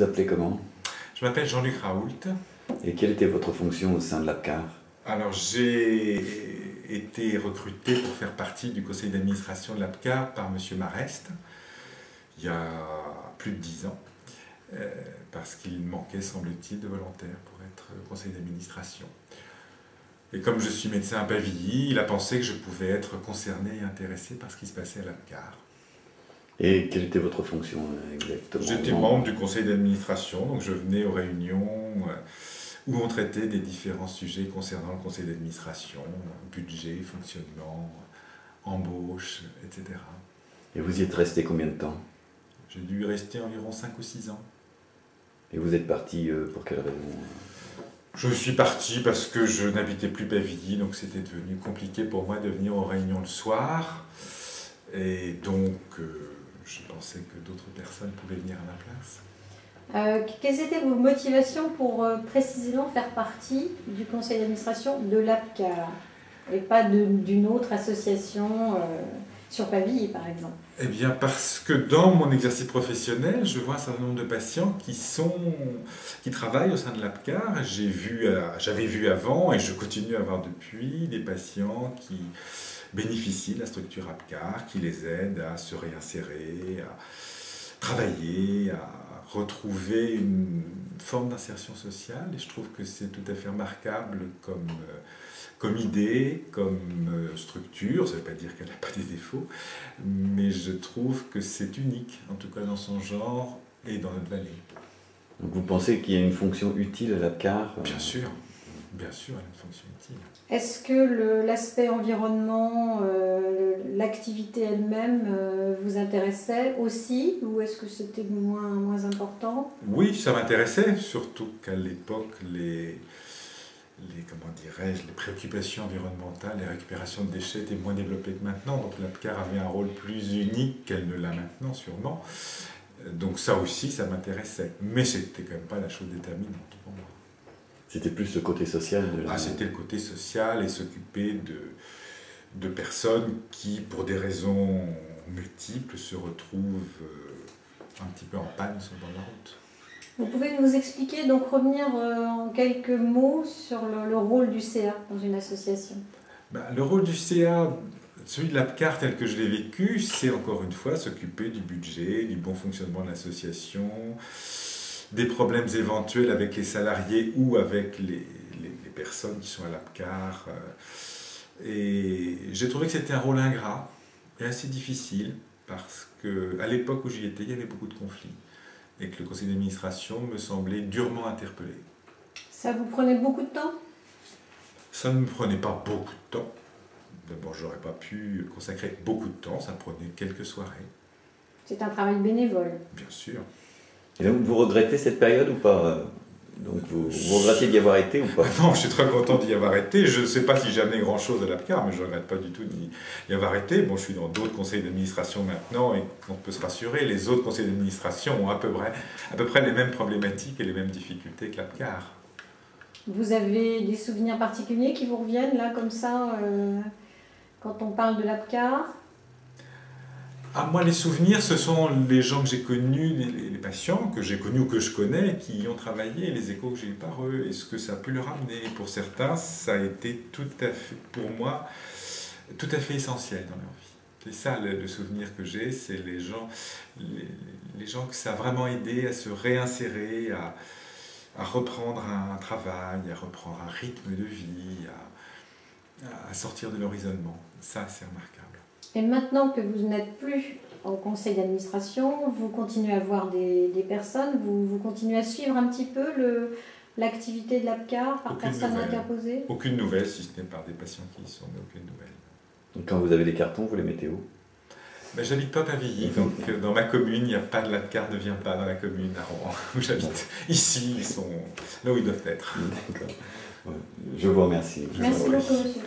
vous appelez comment? Je m'appelle Jean-Luc Raoult. Et quelle était votre fonction au sein de l'APCAR? Alors j'ai été recruté pour faire partie du conseil d'administration de l'APCAR par M. Marest, il y a plus de 10 ans, parce qu'il manquait, semble-t-il, de volontaires pour être conseil d'administration. Et comme je suis médecin à Pavilly, il a pensé que je pouvais être concerné et intéressé par ce qui se passait à l'APCAR. Et quelle était votre fonction exactement? J'étais membre du conseil d'administration, donc je venais aux réunions où on traitait des différents sujets concernant le conseil d'administration, budget, fonctionnement, embauche, etc. Et vous y êtes resté combien de temps? J'ai dû y rester environ 5 ou 6 ans. Et vous êtes parti pour quelle raison? Je suis parti parce que je n'habitais plus Pavilly, donc c'était devenu compliqué pour moi de venir aux réunions le soir. Et donc, je pensais que d'autres personnes pouvaient venir à ma place. Quelles étaient vos motivations pour précisément faire partie du conseil d'administration de l'APCAR et pas d'une autre association sur Pavilly, par exemple? Eh bien, parce que dans mon exercice professionnel, je vois un certain nombre de patients qui travaillent au sein de l'APCAR. J'avais vu avant, et je continue à voir depuis, des patients qui bénéficient de la structure APCAR, qui les aide à se réinsérer, à travailler, à retrouver une forme d'insertion sociale. Et je trouve que c'est tout à fait remarquable comme idée, comme structure. Ça ne veut pas dire qu'elle n'a pas des défauts, mais je trouve que c'est unique, en tout cas dans son genre et dans notre vallée. Donc vous pensez qu'il y a une fonction utile à l'APCAR? Bien sûr, elle a une fonction utile. Est-ce que l'aspect environnement, l'activité elle-même vous intéressait aussi, ou est-ce que c'était moins important? Oui, ça m'intéressait, surtout qu'à l'époque, les préoccupations environnementales, les récupérations de déchets étaient moins développées que maintenant, donc l'APCAR avait un rôle plus unique qu'elle ne l'a maintenant sûrement. Donc ça aussi, ça m'intéressait, mais c'était quand même pas la chose déterminante pour moi. C'était plus le côté social de la... C'était le côté social et s'occuper de personnes qui, pour des raisons multiples, se retrouvent un petit peu en panne sur le bord de la route. Vous pouvez nous expliquer, donc revenir en quelques mots sur le rôle du CA dans une association? Le rôle du CA, celui de l'APCAR tel que je l'ai vécu, c'est encore une fois s'occuper du budget, du bon fonctionnement de l'association, des problèmes éventuels avec les salariés ou avec les personnes qui sont à l'APCAR. Et j'ai trouvé que c'était un rôle ingrat et assez difficile parce qu'à l'époque où j'y étais, il y avait beaucoup de conflits et que le conseil d'administration me semblait durement interpellé. Ça vous prenait beaucoup de temps? Ça ne me prenait pas beaucoup de temps. D'abord, je n'aurais pas pu consacrer beaucoup de temps, ça prenait quelques soirées. C'est un travail bénévole? Bien sûr. Et donc vous regrettez cette période ou pas? Donc vous regrettez d'y avoir été ou pas? Non, je suis très content d'y avoir été. Je ne sais pas si j'ai amené grand-chose à l'APCAR, mais je ne regrette pas du tout d'y avoir été. Bon, je suis dans d'autres conseils d'administration maintenant et on peut se rassurer, les autres conseils d'administration ont à peu près les mêmes problématiques et les mêmes difficultés que l'APCAR. Vous avez des souvenirs particuliers qui vous reviennent là comme ça quand on parle de l'APCAR? Moi, les souvenirs, ce sont les gens que j'ai connus, les patients que j'ai connus ou que je connais, qui y ont travaillé, les échos que j'ai eus par eux, et ce que ça a pu leur amener. Pour certains, ça a été tout à fait, pour moi, tout à fait essentiel dans leur vie. C'est ça le souvenir que j'ai, c'est les gens que ça a vraiment aidé à se réinsérer, à reprendre un travail, à reprendre un rythme de vie, à sortir de leur isolement. Ça, c'est remarquable. Et maintenant que vous n'êtes plus au conseil d'administration, vous continuez à voir des personnes, vous continuez à suivre un petit peu l'activité de l'APCAR par personne interposée? Aucune nouvelle, si ce n'est par des patients qui y sont, mais aucune nouvelle. Donc quand vous avez des cartons, vous les mettez où? J'habite pas à Pavilly, donc dans ma commune, il n'y a pas de l'APCAR, ne vient pas dans la commune à Rouen où j'habite. Ici, ils sont là où ils doivent être. D'accord. Je vous remercie. Merci beaucoup, monsieur.